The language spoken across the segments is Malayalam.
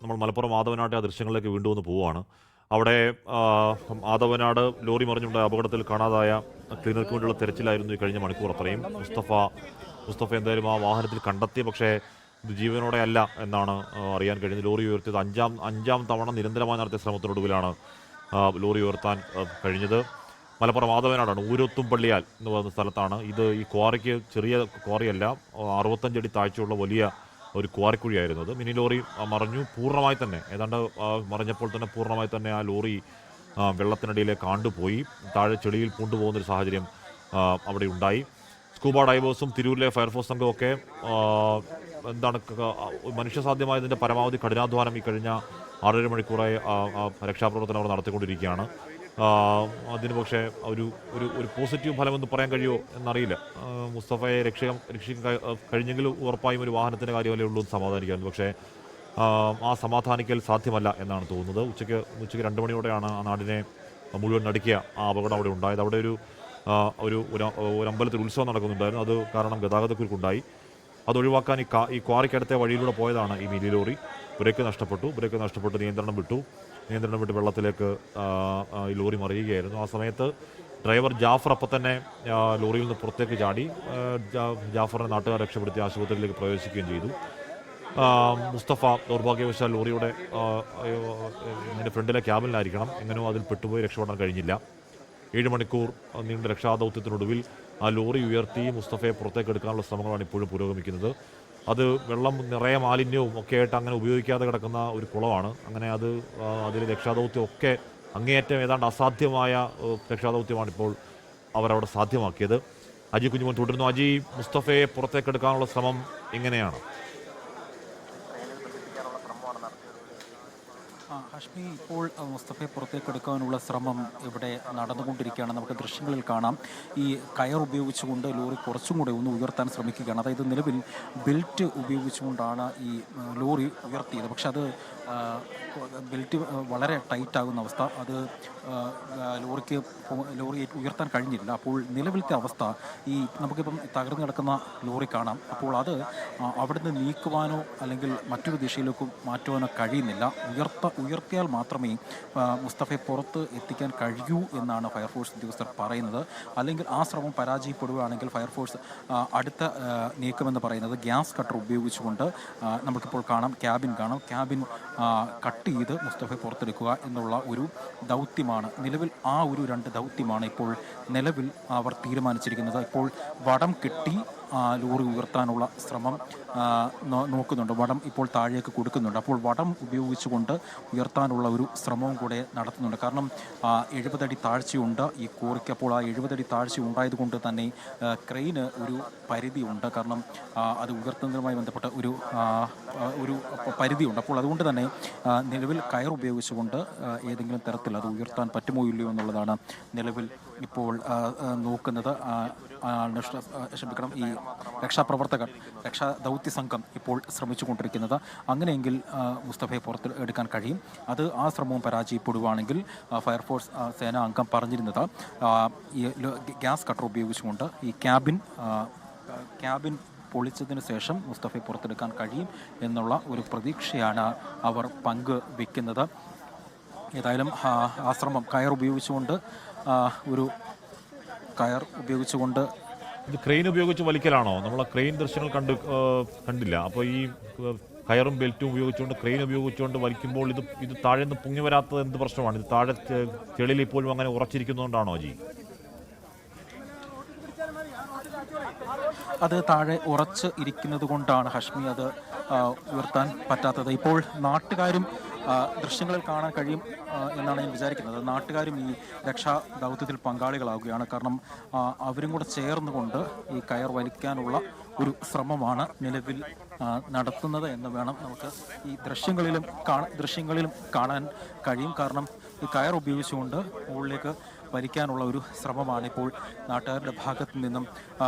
നമ്മൾ മലപ്പുറം ആദവനാട്ടെ ആ ദൃശ്യങ്ങളിലേക്ക് വീണ്ടും ഒന്ന് പോവുകയാണ്. അവിടെ ആദവനാട് ലോറി മറിഞ്ഞുണ്ടായ അപകടത്തിൽ കാണാതായ ക്ലീനർക്ക് വേണ്ടിയുള്ള തെരച്ചിലായിരുന്നു ഈ കഴിഞ്ഞ മണിക്കൂർ അത്രയും. മുസ്തഫ എന്തായാലും ആ വാഹനത്തിൽ കണ്ടെത്തി. പക്ഷേ ഇത് ജീവനോടെ അല്ല എന്നാണ് അറിയാൻ കഴിഞ്ഞത്. ലോറി ഉയർത്തിയത് അഞ്ചാം തവണ നിരന്തരമായി നടത്തിയ ശ്രമത്തിനൊടുവിലാണ് ലോറി ഉയർത്താൻ കഴിഞ്ഞത്. മലപ്പുറം ആദവനാടാണ്, ഊരൊത്തും പള്ളിയാൽ എന്ന് പറയുന്ന സ്ഥലത്താണ് ഇത്. ഈ ക്വാറിക്ക് ചെറിയ ക്വാറിയല്ല, 65 അടി താഴ്ചയുള്ള വലിയ ഒരു ക്വാറിക്കുഴിയായിരുന്നു അത്. മിനി ലോറി മറിഞ്ഞു പൂർണ്ണമായി തന്നെ, ഏതാണ്ട് മറിഞ്ഞപ്പോൾ തന്നെ പൂർണ്ണമായി തന്നെ ആ ലോറി വെള്ളത്തിനടിയിലേക്ക് ആണ്ടുപോയി. താഴെ ചെളിയിൽ പൂണ്ടുപോകുന്നൊരു സാഹചര്യം അവിടെ ഉണ്ടായി. സ്കൂബ ഡൈവേഴ്സും തിരൂരിലെ ഫയർഫോഴ്സ് സംഘമൊക്കെ എന്താണ് മനുഷ്യസാധ്യമായതിൻ്റെ പരമാവധി കഠിനാധ്വാനം ഈ കഴിഞ്ഞ 6.5 മണിക്കൂറായി രക്ഷാപ്രവർത്തനം അവർ നടത്തിക്കൊണ്ടിരിക്കുകയാണ്. അതിന് പക്ഷേ ഒരു ഒരു പോസിറ്റീവ് ഫലമെന്ന് പറയാൻ കഴിയുമോ എന്നറിയില്ല. മുസ്തഫയെ രക്ഷിക്കാൻ കഴിഞ്ഞെങ്കിലും ഉറപ്പായും ഒരു വാഹനത്തിൻ്റെ കാര്യമല്ലേ ഉള്ളൂ എന്ന് സമാധാനിക്കാറുണ്ട്. പക്ഷേ ആ സമാധാനിക്കൽ സാധ്യമല്ല എന്നാണ് തോന്നുന്നത്. ഉച്ചയ്ക്ക് 2 മണിയോടെയാണ് ആ നാടിനെ മുഴുവൻ നടുക്കിയ ആ അപകടം അവിടെ ഉണ്ടായത്. അവിടെ ഒരു അമ്പലത്തിൽ ഉത്സവം നടക്കുന്നുണ്ടായിരുന്നു. അത് കാരണം ഗതാഗതക്കുരുക്കുണ്ടായി. അതൊഴിവാക്കാൻ ഈ ക്വാറിക്കടുത്ത വഴിയിലൂടെ പോയതാണ് ഈ മിനി ലോറി. ബ്രേക്ക് നഷ്ടപ്പെട്ടു നിയന്ത്രണം വിട്ട് വെള്ളത്തിലേക്ക് ഈ ലോറി മറിയുകയായിരുന്നു. ആ സമയത്ത് ഡ്രൈവർ ജാഫർ അപ്പം തന്നെ ലോറിയിൽ നിന്ന് പുറത്തേക്ക് ചാടി. ജാഫറിനെ നാട്ടുകാർ രക്ഷപ്പെടുത്തി ആശുപത്രിയിലേക്ക് പ്രവേശിക്കുകയും ചെയ്തു. മുസ്തഫ ദൗർഭാഗ്യവശാൽ ലോറിയുടെ ഇതിൻ്റെ ഫ്രണ്ടിലെ ക്യാബിനിലായിരിക്കണം, എങ്ങനെയോ അതിൽ പെട്ടുപോയി രക്ഷപ്പെടാൻ കഴിഞ്ഞില്ല. 7 മണിക്കൂർ നീണ്ട രക്ഷാദൗത്യത്തിനൊടുവിൽ ആ ലോറി ഉയർത്തി മുസ്തഫയെ പുറത്തേക്ക് എടുക്കാനുള്ള ശ്രമങ്ങളാണ് ഇപ്പോഴും പുരോഗമിക്കുന്നത്. അത് വെള്ളം നിറയെ മാലിന്യവും ഒക്കെ ആയിട്ട് അങ്ങനെ ഉപയോഗിക്കാതെ കിടക്കുന്ന ഒരു കുളമാണ്. അങ്ങനെ അതിൽ രക്ഷാദൗത്യം ഒക്കെ അങ്ങേയറ്റം ഏതാണ്ട് അസാധ്യമായ രക്ഷാദൗത്യമാണ് ഇപ്പോൾ അവരവിടെ സാധ്യമാക്കിയത്. അജി കുഞ്ഞുമോൻ തുടരുന്നു. അജി, മുസ്തഫയെ പുറത്തേക്കെടുക്കാനുള്ള ശ്രമം എങ്ങനെയാണ്? ഹഷ്മി, ഇപ്പോൾ മുസ്തഫയെ പുറത്തേക്ക് എടുക്കാനുള്ള ശ്രമം ഇവിടെ നടന്നുകൊണ്ടിരിക്കുകയാണ്. നമുക്ക് ദൃശ്യങ്ങളിൽ കാണാം. ഈ കയർ ഉപയോഗിച്ചുകൊണ്ട് ലോറി കുറച്ചും കൂടെ ഒന്ന് ഉയർത്താൻ ശ്രമിക്കുകയാണ്. അതായത് നിലവിൽ ബെൽറ്റ് ഉപയോഗിച്ചുകൊണ്ടാണ് ഈ ലോറി ഉയർത്തിയത്. പക്ഷെ അത് ബെൽറ്റ് വളരെ ടൈറ്റാകുന്ന അവസ്ഥ, അത് ലോറി ഉയർത്താൻ കഴിഞ്ഞില്ല. അപ്പോൾ നിലവിലത്തെ അവസ്ഥ, ഈ നമുക്കിപ്പം തകർന്നു കിടക്കുന്ന ലോറി കാണാം. അപ്പോൾ അത് അവിടുന്ന് നീക്കുവാനോ അല്ലെങ്കിൽ മറ്റൊരു ദിശയിലേക്ക് മാറ്റുവാനോ കഴിയുന്നില്ല. ഉയർത്തിയാൽ മാത്രമേ മുസ്തഫയെ പുറത്ത് എത്തിക്കാൻ കഴിയൂ എന്നാണ് ഫയർഫോഴ്സ് ഉദ്യോഗസ്ഥർ പറയുന്നത്. അല്ലെങ്കിൽ ആ ശ്രമം പരാജയപ്പെടുകയാണെങ്കിൽ ഫയർഫോഴ്സ് അടുത്ത നീക്കമെന്ന് പറയുന്നത് ഗ്യാസ് കട്ടർ ഉപയോഗിച്ചുകൊണ്ട് നമുക്കിപ്പോൾ കാണാം, ക്യാബിൻ കട്ട് ചെയ്ത് മുസ്തഫയെ പുറത്തെടുക്കുക എന്നുള്ള ഒരു ദൗത്യമാണ് നിലവിൽ. ആ ഒരു 2 ദൗത്യമാണ് ഇപ്പോൾ നിലവിൽ അവർ തീരുമാനിച്ചിരിക്കുന്നത്. ഇപ്പോൾ വടം കെട്ടി ലോറി ഉയർത്താനുള്ള ശ്രമം നോക്കുന്നുണ്ട്. വടം ഇപ്പോൾ താഴേക്ക് കൊടുക്കുന്നുണ്ട്. അപ്പോൾ വടം ഉപയോഗിച്ചുകൊണ്ട് ഉയർത്താനുള്ള ഒരു ശ്രമവും കൂടെ നടത്തുന്നുണ്ട്. കാരണം 70 അടി താഴ്ചയുണ്ട് ഈ കോറിക്ക്. അപ്പോൾ ആ 70 അടി താഴ്ച ഉണ്ടായതുകൊണ്ട് തന്നെ ക്രെയിന് ഒരു പരിധിയുണ്ട്. കാരണം അത് ഉയർത്തുന്നതുമായി ബന്ധപ്പെട്ട ഒരു പരിധിയുണ്ട്. അപ്പോൾ അതുകൊണ്ട് തന്നെ നിലവിൽ കയർ ഉപയോഗിച്ചുകൊണ്ട് ഏതെങ്കിലും തരത്തിൽ അത് ഉയർത്താൻ പറ്റുമോ ഇല്ലയോ എന്നുള്ളതാണ് നിലവിൽ ഇപ്പോൾ നോക്കുന്നത്. ഈ രക്ഷാപ്രവർത്തകർ, രക്ഷാ ദൗത്യ സംഘം ഇപ്പോൾ ശ്രമിച്ചുകൊണ്ടിരിക്കുന്നത്. അങ്ങനെയെങ്കിൽ മുസ്തഫയെ പുറത്ത് എടുക്കാൻ കഴിയും. ആ ശ്രമവും പരാജയപ്പെടുകയാണെങ്കിൽ ഫയർഫോഴ്സ് സേനാ അംഗം പറഞ്ഞിരുന്നത് ഈ ഗ്യാസ് കട്ടർ ഉപയോഗിച്ചുകൊണ്ട് ഈ ക്യാബിൻ പൊളിച്ചതിന് ശേഷം മുസ്തഫയെ പുറത്തെടുക്കാൻ കഴിയും എന്നുള്ള ഒരു പ്രതീക്ഷയാണ് അവർ പങ്കുവെക്കുന്നത്. ഏതായാലും ആ ശ്രമം കയർ ഉപയോഗിച്ചുകൊണ്ട് ഇത് ക്രെയിൻ ഉപയോഗിച്ച് വലിക്കലാണോ? നമ്മൾ ക്രെയിൻ ദൃശ്യങ്ങൾ കണ്ടില്ല. അപ്പോൾ ഈ കയറും ബെൽറ്റും ഉപയോഗിച്ചുകൊണ്ട്, ക്രെയിൻ ഉപയോഗിച്ചുകൊണ്ട് വലിക്കുമ്പോൾ ഇത് താഴെ നിന്ന് പൊങ്ങി വരാത്തത് എന്ത് പ്രശ്നമാണ്? ഇത് താഴെ ചെളിയിൽ ഇപ്പോഴും അങ്ങനെ ഉറച്ചിരിക്കുന്നതുകൊണ്ടാണോ ജി? അത് താഴെ ഉറച്ച് ഇരിക്കുന്നത് കൊണ്ടാണ് ഹഷ്മി അത് ഉയർത്താൻ പറ്റാത്തത്. ഇപ്പോൾ നാട്ടുകാരും ദൃശ്യങ്ങളിൽ കാണാൻ കഴിയും എന്നാണ് ഞാൻ വിചാരിക്കുന്നത്. നാട്ടുകാരും ഈ രക്ഷാ ദൗത്യത്തിൽ പങ്കാളികളാവുകയാണ്. കാരണം അവരും കൂടെ ചേർന്നുകൊണ്ട് ഈ കയർ വലിക്കാനുള്ള ഒരു ശ്രമമാണ് നിലവിൽ നടത്തുന്നത് എന്ന് വേണം നമുക്ക് ഈ ദൃശ്യങ്ങളിലും കാണാൻ കഴിയും. കാരണം ഈ കയർ ഉപയോഗിച്ചുകൊണ്ട് മുകളിലേക്ക് വലിക്കാനുള്ള ഒരു ശ്രമമാണ് ഇപ്പോൾ നാട്ടുകാരുടെ ഭാഗത്തു നിന്നും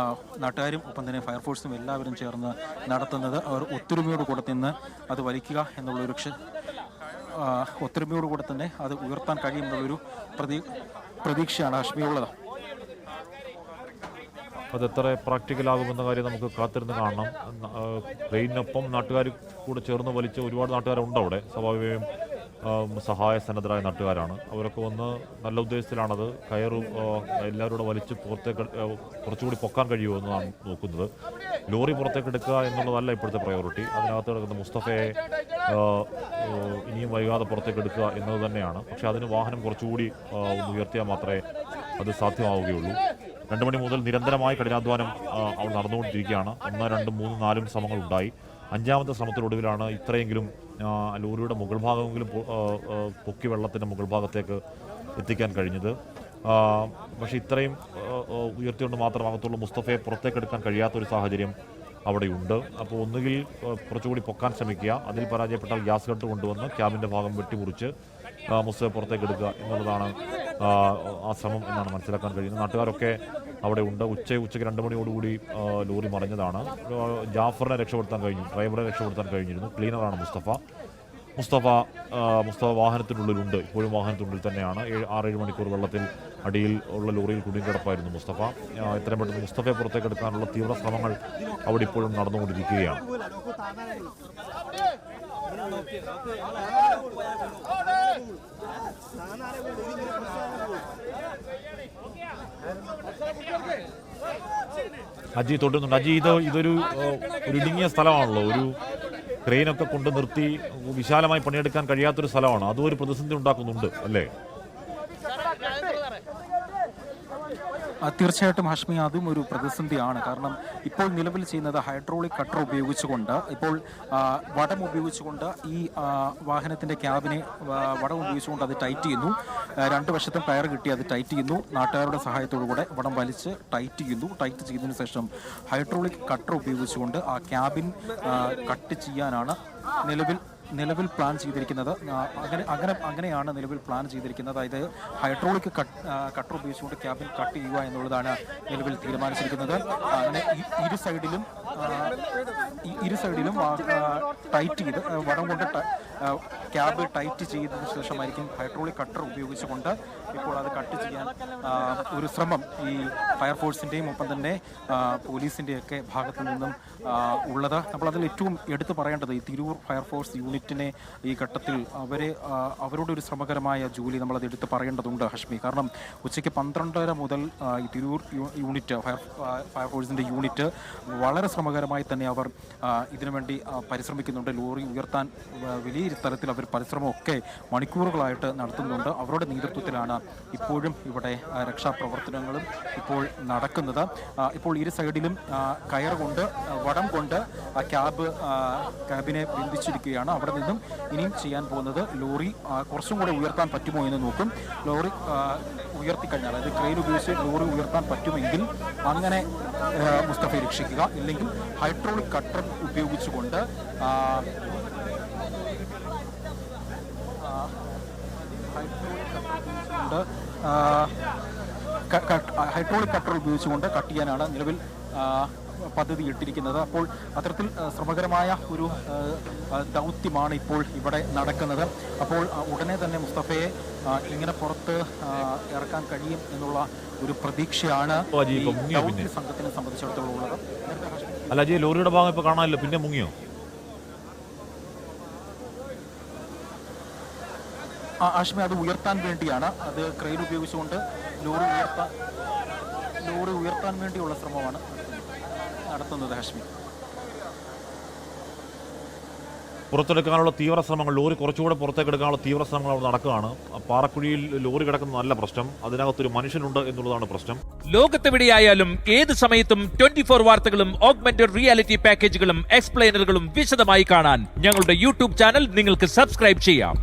നാട്ടുകാരും ഒപ്പം തന്നെ ഫയർഫോഴ്സും എല്ലാവരും ചേർന്ന് നടത്തുന്നത്. അവർ ഒത്തൊരുമയോട് കൂടെ നിന്ന് അത് വലിക്കുക എന്നുള്ളൊരു ഒത്തൊരുമയോട് കൂടെ തന്നെ അത് ഉയർത്താൻ കഴിയുമെന്നുള്ളൊരു പ്രതീക്ഷയാണ് ഹഷ്മിയുള്ളത്. അതെത്ര പ്രാക്ടിക്കലാകുമെന്ന കാര്യം നമുക്ക് കാത്തിരുന്ന് കാണണം. ട്രെയിനിനൊപ്പം നാട്ടുകാർ കൂടെ ചേർന്ന് വലിച്ച് ഒരുപാട് നാട്ടുകാരുണ്ട് അവിടെ. സ്വാഭാവികമായും സഹായ സന്നദ്ധരായ നാട്ടുകാരാണ്. അവരൊക്കെ വന്ന് നല്ല ഉദ്ദേശത്തിലാണത് എല്ലാവരും കൂടെ വലിച്ച് പുറത്തേക്ക് കുറച്ചുകൂടി പൊക്കാൻ കഴിയുമോ എന്നാണ് നോക്കുന്നത്. ലോറി പുറത്തേക്ക് എടുക്കുക എന്നുള്ളതല്ല ഇപ്പോഴത്തെ പ്രയോറിറ്റി. അതിനകത്ത് കിടക്കുന്ന മുസ്തഫയെ ഇനിയും വൈകാതെ പുറത്തേക്ക് എടുക്കുക എന്നത് തന്നെയാണ്. പക്ഷേ അതിന് വാഹനം കുറച്ചുകൂടി ഒന്ന് ഉയർത്തിയാൽ മാത്രമേ അത് സാധ്യമാവുകയുള്ളൂ. 2 മണി മുതൽ നിരന്തരമായ കഠിനാധ്വാനം അവിടെ നടന്നുകൊണ്ടിരിക്കുകയാണ്. 1, 2, 3, 4 ശ്രമങ്ങളുണ്ടായി. 5ാമത്തെ ശ്രമത്തിനൊടുവിലാണ് ഇത്രയെങ്കിലും ലോറിയുടെ മുകൾ ഭാഗമെങ്കിലും പൊക്കി വെള്ളത്തിൻ്റെ മുകൾ ഭാഗത്തേക്ക് എത്തിക്കാൻ കഴിഞ്ഞത്. പക്ഷേ ഇത്രയും ഉയർത്തിക്കൊണ്ട് മാത്രമാകത്തുള്ളൂ മുസ്തഫയെ പുറത്തേക്കെടുക്കാൻ കഴിയാത്തൊരു സാഹചര്യം അവിടെയുണ്ട്. അപ്പോൾ ഒന്നുകിൽ കുറച്ചുകൂടി പൊക്കാൻ ശ്രമിക്കുക, അതിൽ പരാജയപ്പെട്ടാൽ ഗ്യാസ് കട്ട് കൊണ്ടുവന്ന് ക്യാബിൻ്റെ ഭാഗം വെട്ടിമുറിച്ച് മുസ്തഫയെ പുറത്തേക്ക് എടുക്കുക എന്നുള്ളതാണ് ആ ശ്രമം എന്നാണ് മനസ്സിലാക്കാൻ കഴിയുന്നത്. നാട്ടുകാരൊക്കെ അവിടെ ഉണ്ട്. ഉച്ചയ്ക്ക് 2 മണിയോടുകൂടി ലോറി മറിഞ്ഞതാണ്. ജാഫറിനെ രക്ഷപ്പെടുത്താൻ കഴിഞ്ഞു, ഡ്രൈവറെ രക്ഷപ്പെടുത്താൻ കഴിഞ്ഞിരുന്നു. ക്ലീനറാണ് മുസ്തഫ വാഹനത്തിനുള്ളിലുണ്ട്. ഇപ്പോഴും വാഹനത്തിനുള്ളിൽ തന്നെയാണ്. 6-7 മണിക്കൂർ വെള്ളത്തിൽ അടിയിൽ ഉള്ള ലോറിയിൽ കുടുങ്ങിക്കിടപ്പായിരുന്നു മുസ്തഫ. എത്രയും പെട്ടെന്ന് മുസ്തഫയെ പുറത്തേക്ക് എടുക്കാനുള്ള തീവ്ര ശ്രമങ്ങൾ അവിടെ ഇപ്പോഴും നടന്നുകൊണ്ടിരിക്കുകയാണ്. അജി തൊട്ടുന്നുണ്ട്. അജി, ഇതൊരു ഇടുങ്ങിയ സ്ഥലമാണല്ലോ. ഒരു ക്രെയിനൊക്കെ കൊണ്ട് നിർത്തി വിശാലമായി പണിയെടുക്കാൻ കഴിയാത്തൊരു സ്ഥലമാണ്. അതും ഒരു പ്രതിസന്ധി ഉണ്ടാക്കുന്നുണ്ട് അല്ലേ? തീർച്ചയായിട്ടും ഹാഷ്മി, അതും ഒരു പ്രതിസന്ധിയാണ്. കാരണം ഇപ്പോൾ നിലവിൽ ചെയ്യുന്നത് ഹൈഡ്രോളിക് കട്ടർ ഉപയോഗിച്ചുകൊണ്ട്, ഇപ്പോൾ വടം ഉപയോഗിച്ചുകൊണ്ട് ഈ വാഹനത്തിൻ്റെ ക്യാബിനെ വടം ഉപയോഗിച്ചുകൊണ്ട് അത് ടൈറ്റ് ചെയ്യുന്നു. 2 വശത്തും കയർ കിട്ടി അത് ടൈറ്റ് ചെയ്യുന്നു. നാട്ടുകാരുടെ സഹായത്തോടുകൂടെ വടം വലിച്ച് ടൈറ്റ് ചെയ്യുന്നു. ടൈറ്റ് ചെയ്തതിനു ശേഷം ഹൈഡ്രോളിക് കട്ടർ ഉപയോഗിച്ചുകൊണ്ട് ആ ക്യാബിൻ കട്ട് ചെയ്യാനാണ് നിലവിൽ പ്ലാൻ ചെയ്തിരിക്കുന്നത്. അങ്ങനെയാണ് നിലവിൽ പ്ലാൻ ചെയ്തിരിക്കുന്നത്. അതായത് ഹൈഡ്രോളിക് കട്ടർ ഉപയോഗിച്ചുകൊണ്ട് ക്യാബിൻ കട്ട് ചെയ്യുക എന്നുള്ളതാണ് നിലവിൽ തീരുമാനിച്ചിരിക്കുന്നത്. അങ്ങനെ ഇരു സൈഡിലും ടൈറ്റ് ചെയ്ത് വടം കൊണ്ട് ക്യാബ് ടൈറ്റ് ചെയ്തതിനു ശേഷമായിരിക്കും ഹൈഡ്രോളിക് കട്ടർ ഉപയോഗിച്ചുകൊണ്ട് ഇപ്പോൾ അത് കട്ട് ചെയ്യാൻ ഒരു ശ്രമം ഈ ഫയർഫോഴ്സിൻ്റെയും ഒപ്പം തന്നെ പോലീസിൻ്റെയൊക്കെ ഭാഗത്തു നിന്നും ഉള്ളത്. നമ്മൾ അതിൽ ഏറ്റവും എടുത്തു പറയേണ്ടത് ഈ തിരൂർ ഫയർഫോഴ്സ് യൂണിറ്റിനെ ഈ ഘട്ടത്തിൽ അവരുടെ ഒരു ശ്രമകരമായ ജോലി നമ്മളത് എടുത്ത് പറയേണ്ടതുണ്ട് ഹാഷ്മി. കാരണം ഉച്ചയ്ക്ക് 12:30 മുതൽ ഈ തിരൂർ യൂണിറ്റ് ഫയർഫോഴ്സിൻ്റെ യൂണിറ്റ് വളരെ ശ്രമകരമായി തന്നെ അവർ ഇതിനുവേണ്ടി പരിശ്രമിക്കുന്നുണ്ട്. ലോറി ഉയർത്താൻ വലിയ തരത്തിൽ അവർ പരിശ്രമമൊക്കെ മണിക്കൂറുകളായിട്ട് നടത്തുന്നുണ്ട്. അവരുടെ നേതൃത്വത്തിലാണ് ഇപ്പോഴും ഇവിടെ രക്ഷാപ്രവർത്തനങ്ങളും ഇപ്പോൾ നടക്കുന്നത്. ഇപ്പോൾ ഇരു സൈഡിലും കയർ കൊണ്ട് വടം കൊണ്ട് ആ ക്യാബിനെ ബന്ധിച്ചിരിക്കുകയാണ്. അവിടെ നിന്നും ഇനിയും ചെയ്യാൻ പോകുന്നത് ലോറി കുറച്ചും കൂടെ ഉയർത്താൻ പറ്റുമോ എന്ന് നോക്കും. ലോറി ഉയർത്തിക്കഴിഞ്ഞാൽ, അതായത് ക്രെയിൻ ഉപയോഗിച്ച് ലോറി ഉയർത്താൻ പറ്റുമെങ്കിൽ അങ്ങനെ മുസ്തഫയെ രക്ഷിക്കുക. ഇല്ലെങ്കിൽ ഹൈഡ്രോളിക് കട്ടർ ഉപയോഗിച്ചുകൊണ്ട് ഹൈഡ്രോളിക് കട്ടർ ഉപയോഗിച്ചുകൊണ്ട് കട്ട് ചെയ്യാനാണ് നിലവിൽ പദ്ധതി ഇട്ടിരിക്കുന്നത്. അപ്പോൾ അത്തരത്തിൽ ശ്രമകരമായ ഒരു ദൗത്യമാണ് ഇപ്പോൾ ഇവിടെ നടക്കുന്നത്. അപ്പോൾ ഉടനെ തന്നെ മുസ്തഫയെ ഇങ്ങനെ പുറത്ത് ഇറക്കാൻ കഴിയും എന്നുള്ള ഒരു പ്രതീക്ഷയാണ് ദൗത്യ സംഘത്തിനെ സംബന്ധിച്ചിടത്തോളം ഉള്ളത്. അല്ല അജയ്, ലോറിയുടെ ഭാഗം ഇപ്പോൾ കാണാനില്ല, പിന്നെ മുങ്ങിയോ? ആഷ്മി, അത് ഉയർത്താൻ വേണ്ടിയാണ്, അത് ക്രെയിൻ ഉപയോഗിച്ചുകൊണ്ട് ലോറി ഉയർത്താൻ വേണ്ടിയുള്ള ശ്രമമാണ് നടത്തുന്നത് ഹാഷ്മി. പുറത്തെടുക്കാനുള്ള തീവ്ര ശ്രമങ്ങൾ, ലോറി കുറച്ചുകൂടെ പുറത്തേക്ക് എടുക്കാനുള്ള തീവ്ര ശ്രമങ്ങൾ അവിടെ നടക്കുകയാണ്. പാറക്കുഴിയിൽ ലോറി കിടക്കുന്ന നല്ല പ്രശ്നം, അതിനകത്തൊരു മനുഷ്യനുണ്ട് എന്നുള്ളതാണ് പ്രശ്നം. ലോകത്തെവിടെയായാലും ഏത് സമയത്തും 24 വാർത്തകളും ഓഗ്മെന്റഡ് റിയാലിറ്റി പാക്കേജുകളും എക്സ്പ്ലെയിനറുകളും വിശദമായി കാണാൻ ഞങ്ങളുടെ യൂട്യൂബ് ചാനൽ നിങ്ങൾക്ക് സബ്സ്ക്രൈബ് ചെയ്യാം.